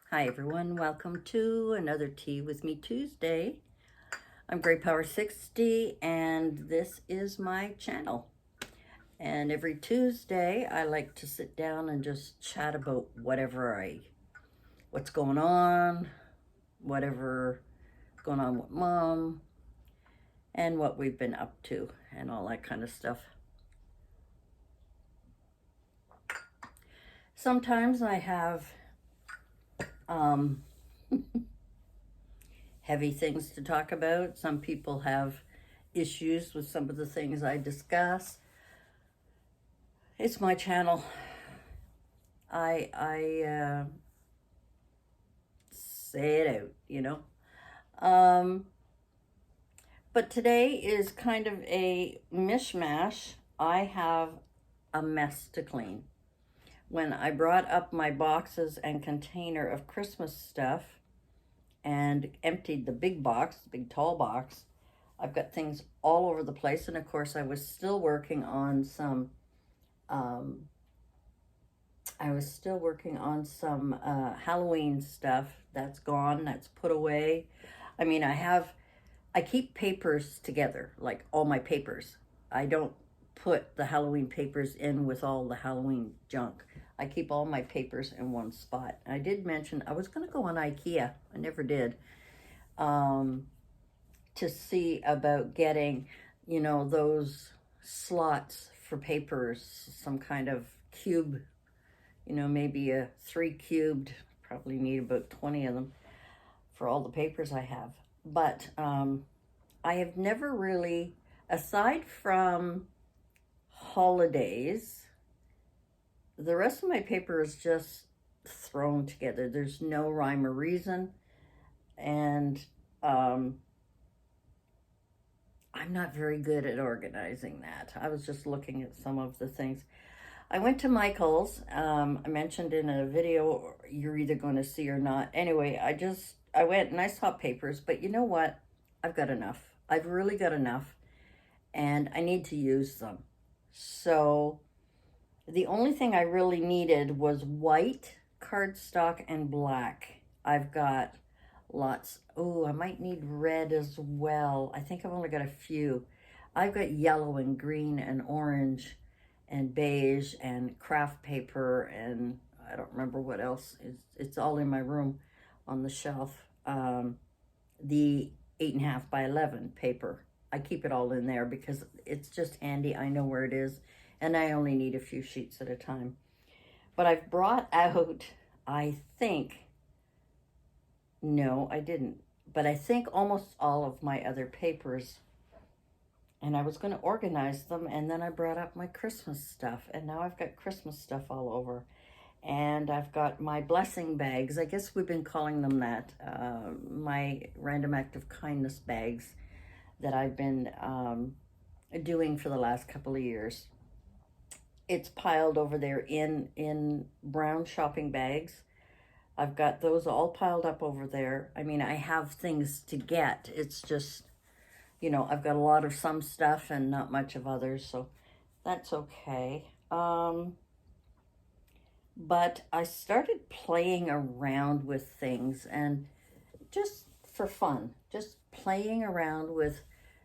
Hi everyone, welcome to another Tea with Me Tuesday. I'm Grey Power 60 and this is my channel. And every Tuesday I like to sit down and just chat about what's going on, whatever going on with Mom, and what we've been up to and all that kind of stuff. Sometimes I have heavy things to talk about. Some people have issues with some of the things I discuss. It's my channel. I say it out, But today is kind of a mishmash. I have a mess to clean. When I brought up my boxes and container of Christmas stuff and emptied the big box, the big tall box, I've got things all over the place. And of course, I was still working on some Halloween stuff. That's gone, that's put away. I mean, I keep papers together, like all my papers. I don't put the Halloween papers in with all the Halloween junk. I keep all my papers in one spot. I did mention I was going to go on IKEA. I never did. To see about getting, those slots for papers, some kind of cube, maybe a 3 cubed, probably need about 20 of them for all the papers I have. But I have never really, aside from holidays, the rest of my paper is just thrown together. There's no rhyme or reason. And I'm not very good at organizing that. I was just looking at some of the things. I went to Michael's. I mentioned in a video you're either going to see or not. Anyway, I went and I saw papers, but you know what? I've got enough. I've really got enough, and I need to use them. So the only thing I really needed was white cardstock and black. I've got lots. Oh, I might need red as well. I think I've only got a few. I've got yellow and green and orange and beige and craft paper, and I don't remember what else. It's all in my room on the shelf. The 8.5 by 11 paper. I keep it all in there because it's just handy. I know where it is, and I only need a few sheets at a time. But I've brought out, no, I didn't, but I think almost all of my other papers. And I was going to organize them, and then I brought up my Christmas stuff, and now I've got Christmas stuff all over. And I've got my blessing bags. I guess we've been calling them that. My random act of kindness bags that I've been doing for the last couple of years. It's piled over there in brown shopping bags. I've got those all piled up over there. I mean, I have things to get. It's just, I've got a lot of some stuff and not much of others, so that's okay. But I started playing around with things, and just for fun, just playing around with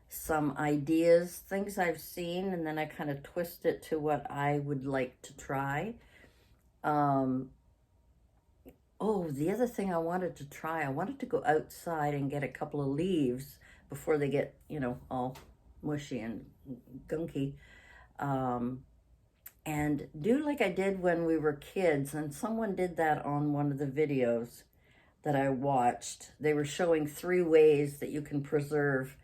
some ideas, things I've seen, and then I kind of twist it to what I would like to try. Oh, the other thing I wanted to try, I wanted to go outside and get a couple of leaves before they get, all mushy and gunky. And do like I did when we were kids, and someone did that on one of the videos that I watched. They were showing 3 ways that you can preserve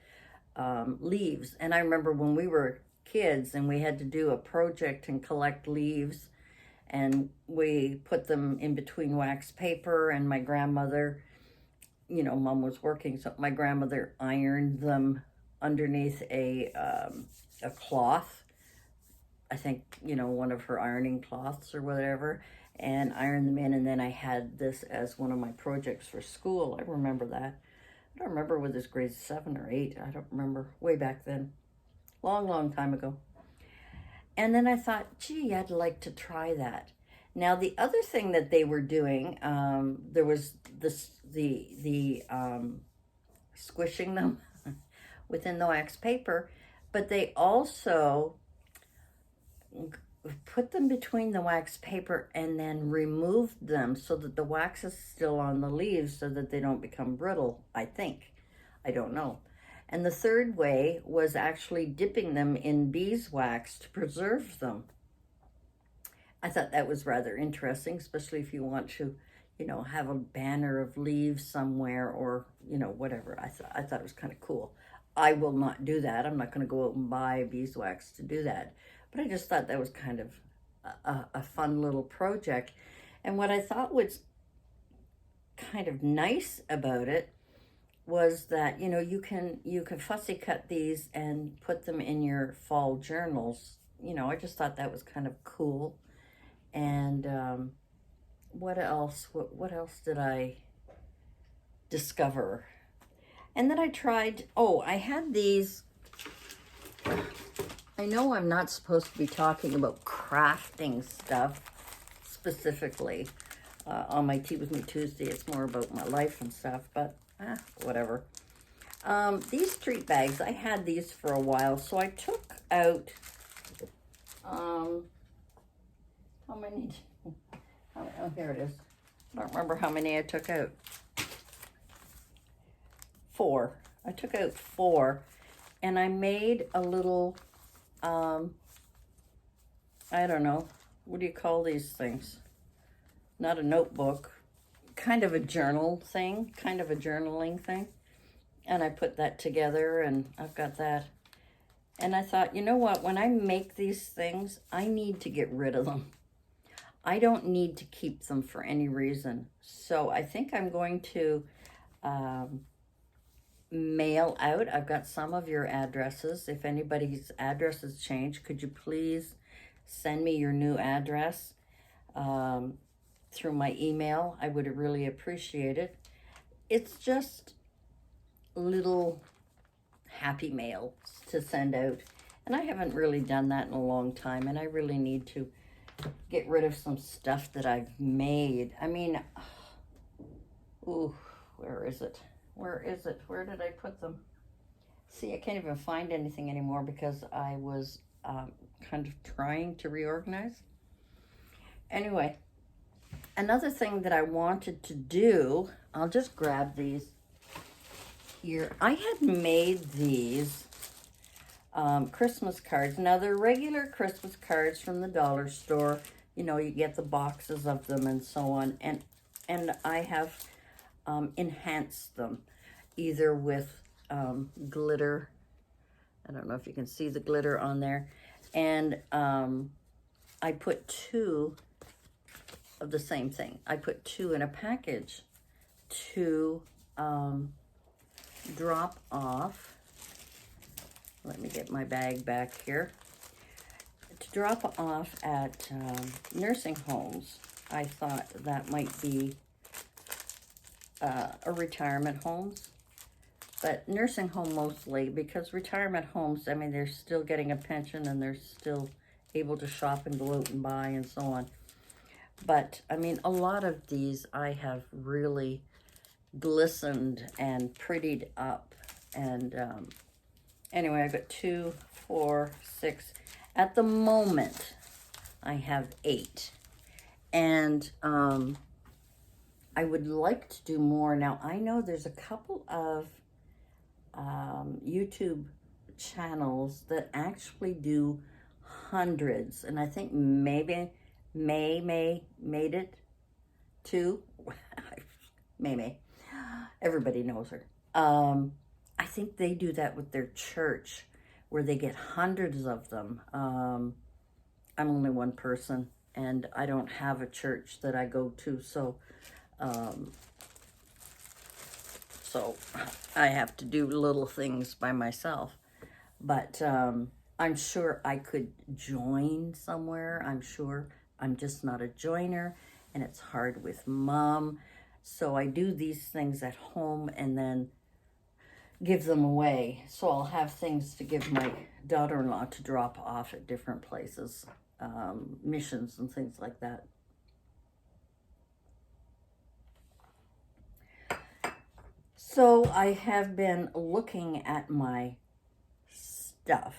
leaves. And I remember when we were kids and we had to do a project and collect leaves, and we put them in between wax paper, and my grandmother, Mom was working, so my grandmother ironed them underneath a cloth. I think, one of her ironing cloths or whatever, and ironed them in. And then I had this as one of my projects for school. I remember that. I don't remember whether it was grade 7 or 8. I don't remember. Way back then. Long, long time ago. And then I thought, gee, I'd like to try that. Now, the other thing that they were doing, there was the squishing them within the wax paper, but they also put them between the wax paper and then removed them so that the wax is still on the leaves so that they don't become brittle, I think. I don't know. And the third way was actually dipping them in beeswax to preserve them. I thought that was rather interesting, especially if you want to, have a banner of leaves somewhere or, whatever. I thought it was kind of cool. I will not do that. I'm not going to go out and buy beeswax to do that. But I just thought that was kind of a fun little project. And what I thought was kind of nice about it was that, you can fussy cut these and put them in your fall journals. I just thought that was kind of cool. And what else? What else did I discover? And then I tried, I had these. I know I'm not supposed to be talking about crafting stuff specifically on my Tea With Me Tuesday. It's more about my life and stuff, but whatever. These treat bags, I had these for a while, so I took out, how many? Oh, here it is. I don't remember how many I took out. 4. I took out 4, and I made a little, I don't know, what do you call these things? Not a notebook, kind of a journal thing, kind of a journaling thing. And I put that together, and I've got that. And I thought, you know what, when I make these things, I need to get rid of them. I don't need to keep them for any reason. So I think I'm going to mail out. I've got some of your addresses. If anybody's address has changed, could you please send me your new address through my email? I would really appreciate it. It's just little happy mails to send out. And I haven't really done that in a long time, and I really need to get rid of some stuff that I've made. I mean, ooh, where is it? Where is it? Where did I put them? See, I can't even find anything anymore because I was kind of trying to reorganize. Anyway, another thing that I wanted to do, I'll just grab these here. I had made these Christmas cards. Now, they're regular Christmas cards from the dollar store. You get the boxes of them and so on. And I have enhanced them either with glitter. I don't know if you can see the glitter on there. And I put 2 of the same thing. I put 2 in a package to drop off. Let me get my bag back here. To drop off at nursing homes. I thought that might be a retirement homes, but nursing home mostly, because retirement homes, I mean, they're still getting a pension and they're still able to shop and go out and buy and so on. But I mean, a lot of these I have really glistened and prettied up. And anyway, I've got 2, 4, 6. At the moment, I have 8. And I would like to do more. Now, I know there's a couple of YouTube channels that actually do hundreds. And I think maybe May made it too. May. Everybody knows her. I think they do that with their church, where they get hundreds of them. I'm only one person, and I don't have a church that I go to, so I have to do little things by myself. But I'm sure I could join somewhere. I'm sure I'm just not a joiner, and it's hard with Mom. So I do these things at home and then give them away. So I'll have things to give my daughter-in-law to drop off at different places, missions and things like that. So I have been looking at my stuff,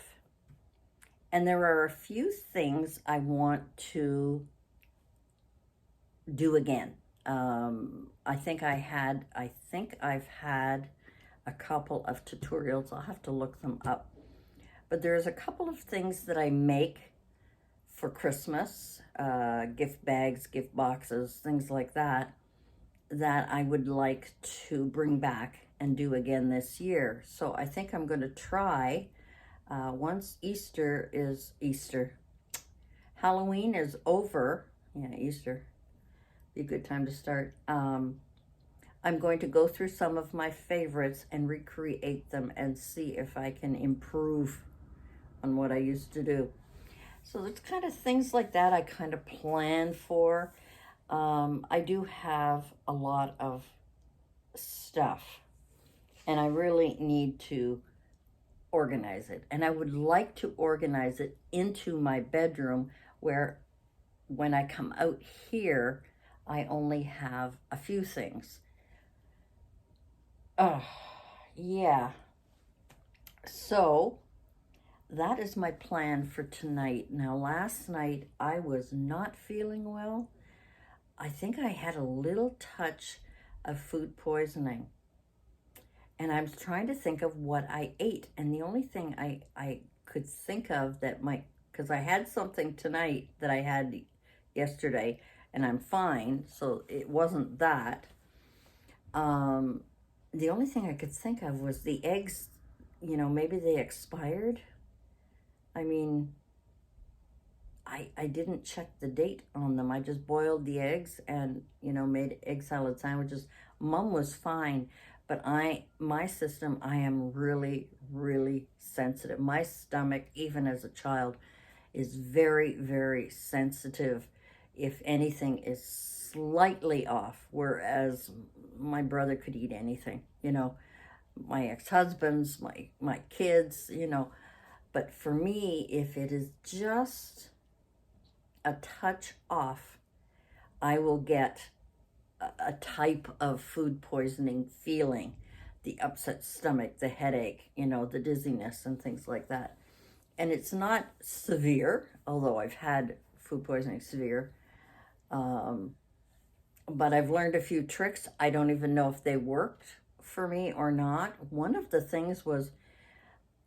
and there are a few things I want to do again. I think I've had a couple of tutorials. I'll have to look them up. But there's a couple of things that I make for Christmas, gift bags, gift boxes, things like that, that I would like to bring back and do again this year. So I think I'm going to try, once Halloween is over, yeah, Easter, be a good time to start. I'm going to go through some of my favorites and recreate them and see if I can improve on what I used to do. So it's kind of things like that I kind of plan for. I do have a lot of stuff, and I really need to organize it. And I would like to organize it into my bedroom, where when I come out here, I only have a few things. Oh, yeah. So that is my plan for tonight. Now, last night I was not feeling well. I think I had a little touch of food poisoning. And I was trying to think of what I ate. And the only thing I could think of that might, because I had something tonight that I had yesterday, and I'm fine, so it wasn't that. The only thing I could think of was the eggs, maybe they expired. I mean, I didn't check the date on them. I just boiled the eggs and, made egg salad sandwiches. Mom was fine, but my system, I am really, really sensitive. My stomach, even as a child, is very, very sensitive if anything is slightly off, whereas my brother could eat anything, my ex-husbands, my kids, but for me, if it is just a touch off, I will get a type of food poisoning feeling, the upset stomach, the headache, the dizziness and things like that. And it's not severe, although I've had food poisoning severe. But I've learned a few tricks. I don't even know if they worked for me or not. One of the things was,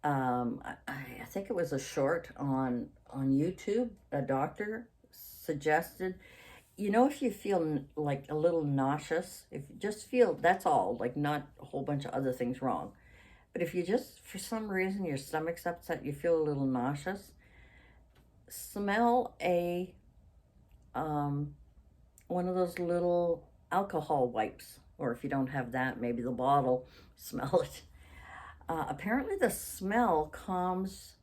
I think it was a short on YouTube. A doctor suggested, if you feel like a little nauseous, if you just feel, that's all, like not a whole bunch of other things wrong. But if you just, for some reason, your stomach's upset, you feel a little nauseous, smell one of those little alcohol wipes, or if you don't have that, maybe the bottle, smell it. Apparently the smell calms.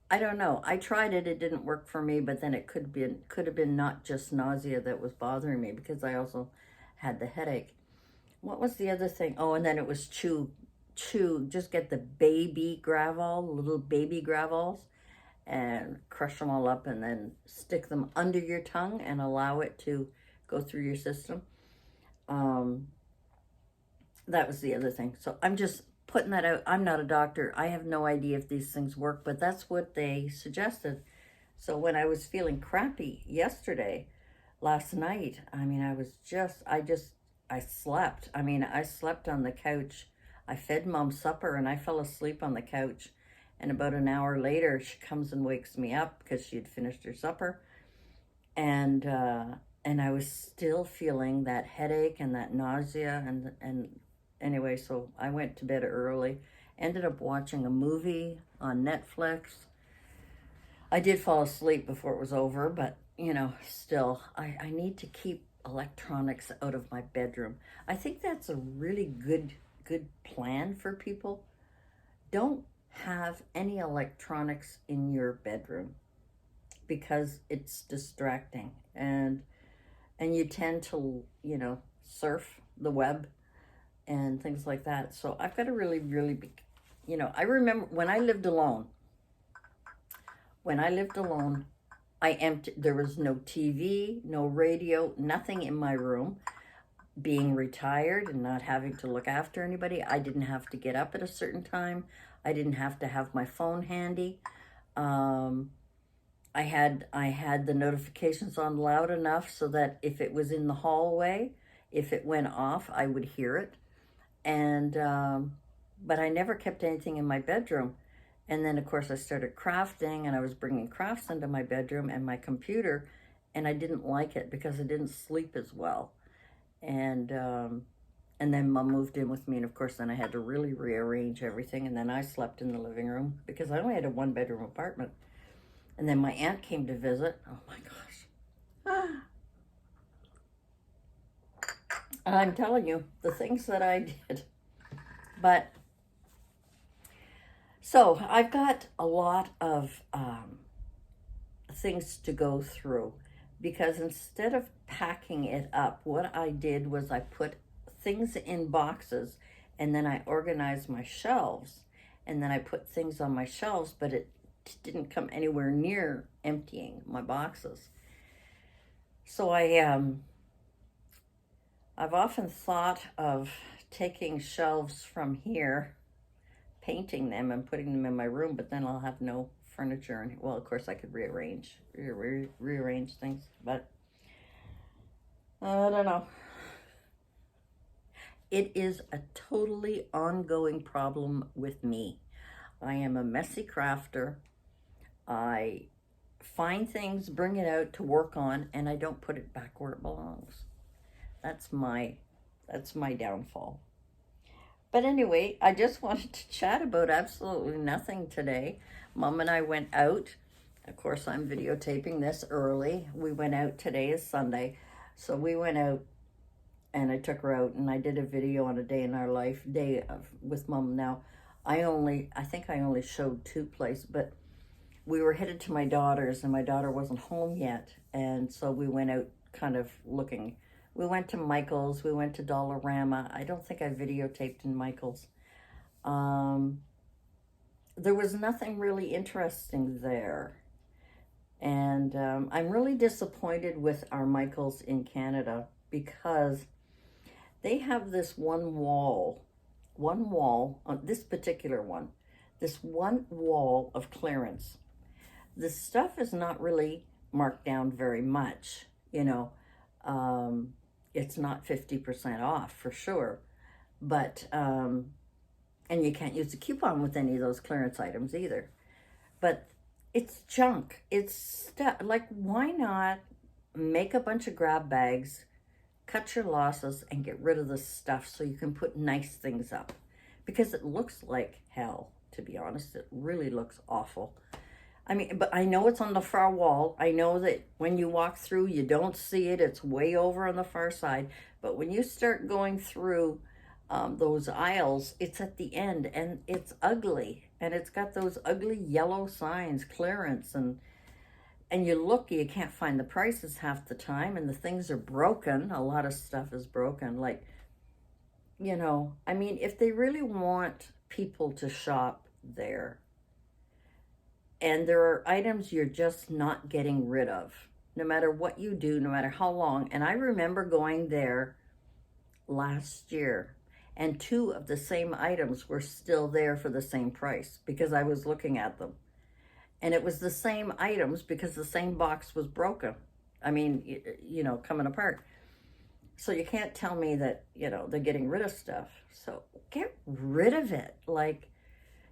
I don't know. I tried it. It didn't work for me, but then it could have been not just nausea that was bothering me, because I also had the headache. What was the other thing? Oh, and then it was chew. Just get the baby Gravol, little baby Gravols, and crush them all up and then stick them under your tongue and allow it to go through your system. That was the other thing. So I'm just putting that out. I'm not a doctor. I have no idea if these things work, but that's what they suggested. So when I was feeling crappy last night, I mean, I slept. I mean, I slept on the couch. I fed Mom supper and I fell asleep on the couch. And about an hour later, she comes and wakes me up because she had finished her supper. And I was still feeling that headache and that nausea. And anyway, so I went to bed early. Ended up watching a movie on Netflix. I did fall asleep before it was over, but, still, I need to keep electronics out of my bedroom. I think that's a really good plan for people. Don't have any electronics in your bedroom, because it's distracting, and you tend to, surf the web and things like that. So I've got to really, really be, I remember when I lived alone, there was no TV, no radio, nothing in my room. being retired and not having to look after anybody. I didn't have to get up at a certain time. I didn't have to have my phone handy. Um, I had the notifications on loud enough so that if it was in the hallway, if it went off, I would hear it. And but I never kept anything in my bedroom. And then of course I started crafting, and I was bringing crafts into my bedroom and my computer, and I didn't like it because I didn't sleep as well. And then Mom moved in with me, and of course then I had to really rearrange everything, and then I slept in the living room because I only had a one-bedroom apartment. And then my aunt came to visit. Oh my gosh. I'm telling you, the things that I did. But, so I've got a lot of things to go through, because instead of packing it up, what I did was I put things in boxes, and then I organized my shelves, and then I put things on my shelves, but it didn't come anywhere near emptying my boxes. So I've often thought of taking shelves from here, painting them and putting them in my room, but then I'll have no furniture. And well, of course I could rearrange things, but I don't know. It is a totally ongoing problem with me. I am a messy crafter. I find things, bring it out to work on, and I don't put it back where it belongs. That's my downfall. But anyway, I just wanted to chat about absolutely nothing today. Mom and I went out. Of course, I'm videotaping this early. We went out. Today is Sunday. So we went out, and I took her out, and I did a video on a day in our life, with Mom. Now, I think I only showed 2 places, but we were headed to my daughter's, and my daughter wasn't home yet, and so we went out kind of looking. We went to Michael's, we went to Dollarama. I don't think I videotaped in Michael's. There was nothing really interesting there. And I'm really disappointed with our Michael's in Canada, because they have this one wall, on this particular one, this one wall of clearance. The stuff is not really marked down very much, it's not 50% off for sure, but, and you can't use a coupon with any of those clearance items either, but it's junk. It's stuff. Like, why not make a bunch of grab bags, cut your losses, and get rid of the stuff so you can put nice things up? Because it looks like hell, to be honest. It really looks awful. I mean, but I know it's on the far wall. I know that when you walk through, you don't see it. It's way over on the far side. But when you start going through those aisles, it's at the end, and it's ugly. And it's got those ugly yellow signs, clearance, and you look, you can't find the prices half the time, and the things are broken. A lot of stuff is broken. Like, I mean, if they really want people to shop there, and there are items you're just not getting rid of, no matter what you do, no matter how long. And I remember going there last year, and 2 of the same items were still there for the same price, because I was looking at them. And it was the same items because the same box was broken. I mean, coming apart. So you can't tell me that, they're getting rid of stuff. So get rid of it. Like,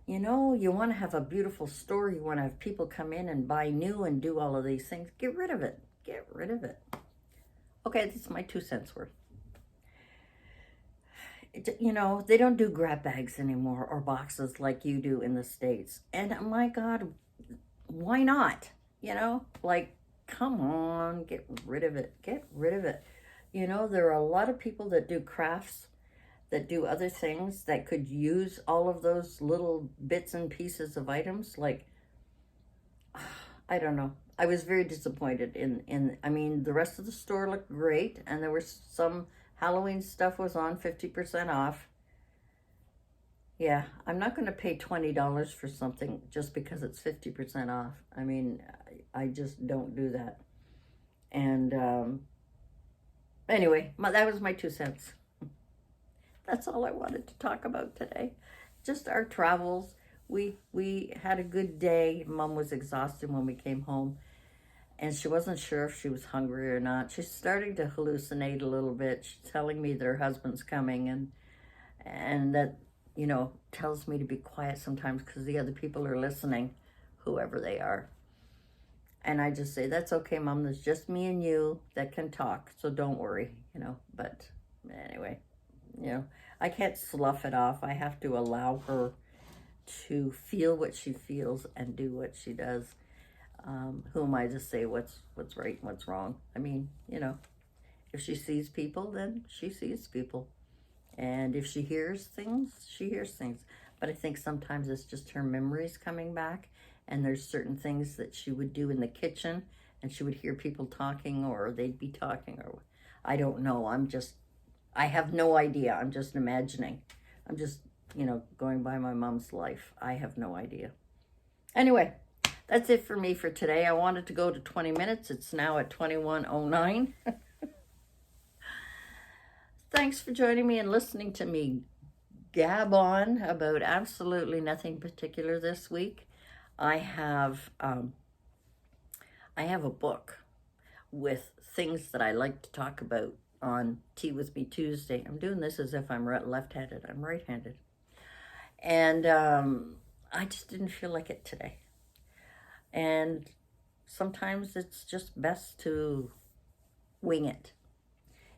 you want to have a beautiful store. You want to have people come in and buy new and do all of these things. Get rid of it. Get rid of it. Okay, that's my 2 cents worth. They don't do grab bags anymore, or boxes like you do in the States. And my God, why not? Like, come on, get rid of it. Get rid of it. There are a lot of people that do crafts, that do other things, that could use all of those little bits and pieces of items. Like, I don't know. I was very disappointed I mean, the rest of the store looked great, and there was some Halloween stuff was on 50% off. Yeah, I'm not going to pay $20 for something just because it's 50% off. I mean, I just don't do that. And Anyway, that was my 2 cents. That's all I wanted to talk about today. Just our travels. We had a good day. Mom was exhausted when we came home, and she wasn't sure if she was hungry or not. She's starting to hallucinate a little bit. She's telling me that her husband's coming, and that, tells me to be quiet sometimes because the other people are listening, whoever they are. And I just say, that's okay, Mom. There's just me and you that can talk, so don't worry, But anyway, I can't slough it off. I have to allow her to feel what she feels and do what she does. Who am I to say what's right and what's wrong? I mean, if she sees people, then she sees people. And if she hears things, she hears things. But I think sometimes it's just her memories coming back. And there's certain things that she would do in the kitchen, and she would hear people talking, or they'd be talking, or I don't know. I have no idea. I'm just imagining. I'm just, going by my mom's life. I have no idea. Anyway, that's it for me for today. I wanted to go to 20 minutes. It's now at 21:09. Thanks for joining me and listening to me gab on about absolutely nothing particular this week. I have a book with things that I like to talk about on Tea with Me Tuesday. I'm doing this as if I'm left-handed. I'm right-handed. And I just didn't feel like it today. And sometimes it's just best to wing it.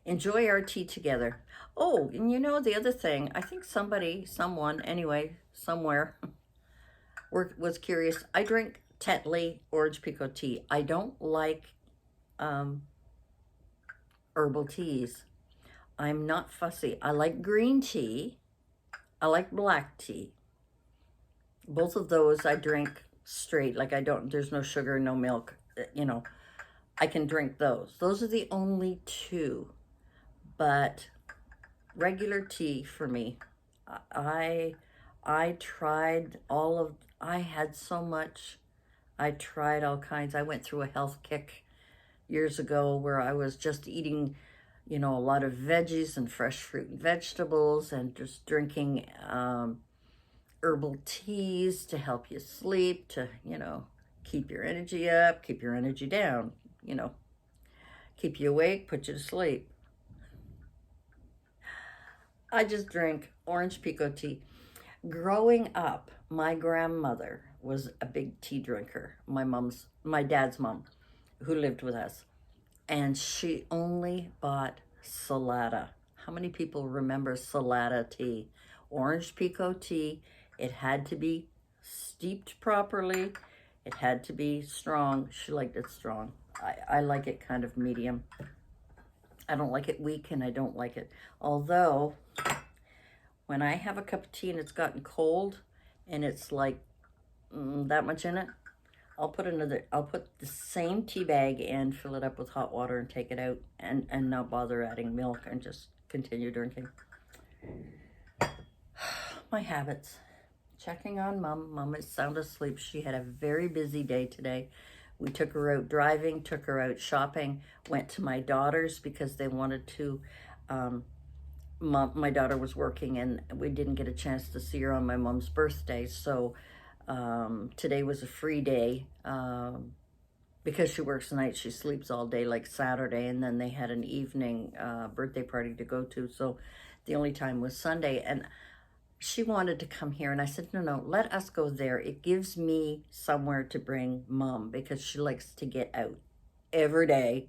Enjoy our tea together. Oh, and the other thing, I think someone, anyway, somewhere, was curious. I drink Tetley orange pekoe tea. I don't like herbal teas. I'm not fussy. I like green tea. I like black tea. Both of those I drink straight. Like there's no sugar, no milk, I can drink those. Those are the only two. But regular tea for me, I tried I had so much. I tried all kinds. I went through a health kick years ago where I was just eating, a lot of veggies and fresh fruit and vegetables, and just drinking herbal teas to help you sleep, to, keep your energy up, keep your energy down, keep you awake, put you to sleep. I just drink orange pekoe tea. Growing up, my grandmother was a big tea drinker. My dad's mom, who lived with us. And she only bought Salada. How many people remember Salada tea? Orange pekoe tea. It had to be steeped properly. It had to be strong. She liked it strong. I like it kind of medium. I don't like it weak, and I don't like it. Although, when I have a cup of tea and it's gotten cold, and it's like that much in it, I'll put the same tea bag in, fill it up with hot water, and take it out, and not bother adding milk, and just continue drinking. My habits. Checking on Mom. Mom is sound asleep. She had a very busy day today. We took her out driving, took her out shopping, went to my daughter's because they wanted to. My daughter was working, and we didn't get a chance to see her on my mom's birthday. So today was a free day. Because she works nights, she sleeps all day like Saturday, and then they had an evening birthday party to go to. So the only time was Sunday, and she wanted to come here, and I said, no, let us go there. It gives me somewhere to bring Mom, because she likes to get out every day,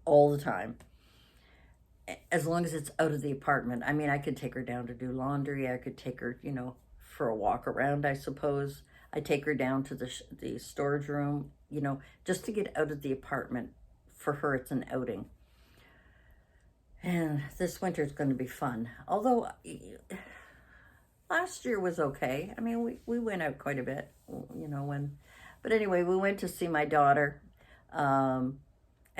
all the time, as long as it's out of the apartment. I mean, I could take her down to do laundry. I could take her, for a walk around, I suppose. I take her down to the storage room, just to get out of the apartment. For her, it's an outing. And this winter is going to be fun. Although last year was okay. I mean, we went out quite a bit, but anyway, we went to see my daughter, and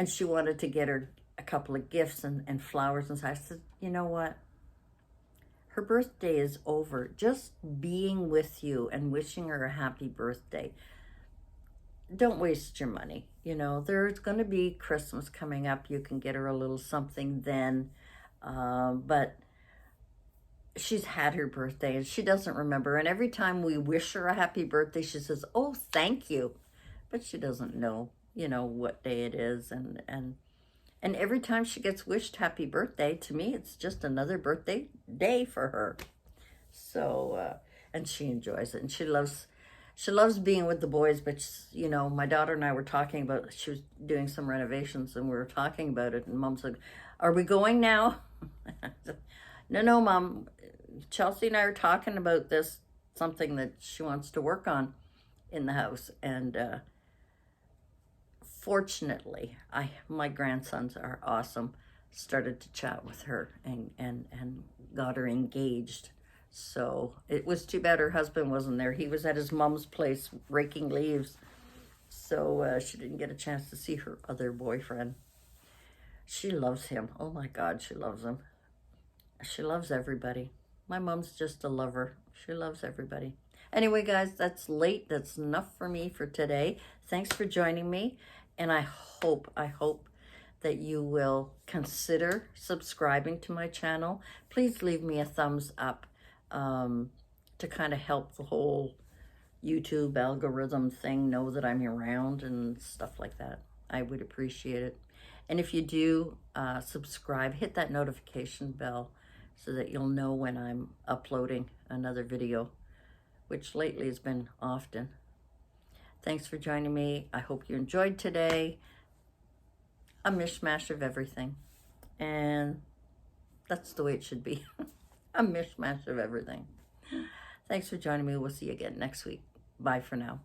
she wanted to get her a couple of gifts and flowers, and so I said, you know what? Her birthday is over. Just being with you and wishing her a happy birthday. Don't waste your money. You know, there's going to be Christmas coming up. You can get her a little something then. But she's had her birthday and she doesn't remember. And every time we wish her a happy birthday, she says, "Oh, thank you." But she doesn't know, you know, what day it is. And every time she gets wished happy birthday, to me, it's just another birthday day for her. So, and she enjoys it, and she loves being with the boys. But you know, my daughter and I were talking about, she was doing some renovations, and we were talking about it. And Mom said, "Are we going now?" No, no, Mom. Chelsea and I are talking about this, something that she wants to work on in the house, and fortunately, my grandsons are awesome. Started to chat with her and got her engaged. So it was too bad her husband wasn't there. He was at his mom's place raking leaves. So she didn't get a chance to see her other boyfriend. She loves him. Oh my God, she loves him. She loves everybody. My mom's just a lover. She loves everybody. Anyway, guys, that's late. That's enough for me for today. Thanks for joining me. And I hope that you will consider subscribing to my channel. Please leave me a thumbs up to kind of help the whole YouTube algorithm thing know that I'm around and stuff like that. I would appreciate it. And if you do subscribe, hit that notification bell so that you'll know when I'm uploading another video, which lately has been often. Thanks for joining me. I hope you enjoyed today. A mishmash of everything. And that's the way it should be. A mishmash of everything. Thanks for joining me. We'll see you again next week. Bye for now.